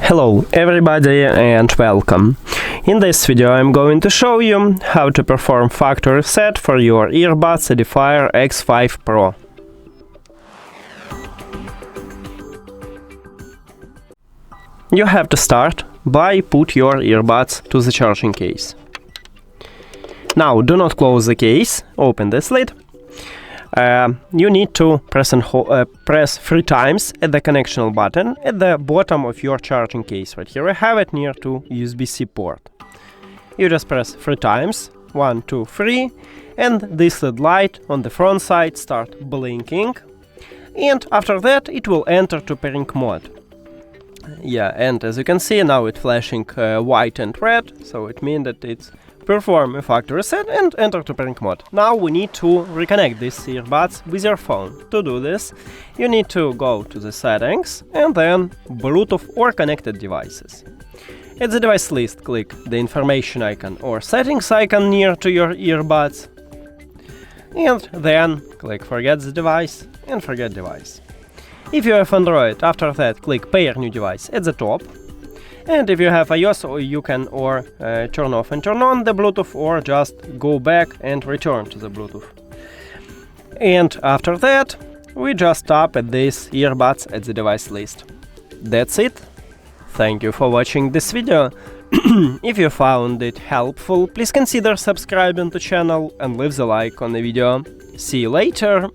Hello everybody and welcome. In this video I'm going to show you how to perform factory reset for your earbuds EDIFIER X5 Pro. You have to start by put your earbuds to the charging case. Now do not close the case, open this lid. You need to press 3 times at the connection button at the bottom of your charging case. Right here I have it near to USB-C port. You just press 3 times, 1, 2, 3, and this LED light on the front side start blinking, and after that it will enter to pairing mode. Yeah, and as you can see now it's flashing white and red, so it means that it's perform a factory reset and enter to pairing mode. Now we need to reconnect these earbuds with your phone. To do this, you need to go to the settings and then Bluetooth or connected devices. At the device list, click the information icon or settings icon near to your earbuds, and then click forget the device and forget device. If you have Android, after that click pair new device at the top. And if you have iOS, you can turn off and turn on the Bluetooth or just go back and return to the Bluetooth. And after that, we just tap at these earbuds at the device list. That's it. Thank you for watching this video. If you found it helpful, please consider subscribing to the channel and leave the like on the video. See you later!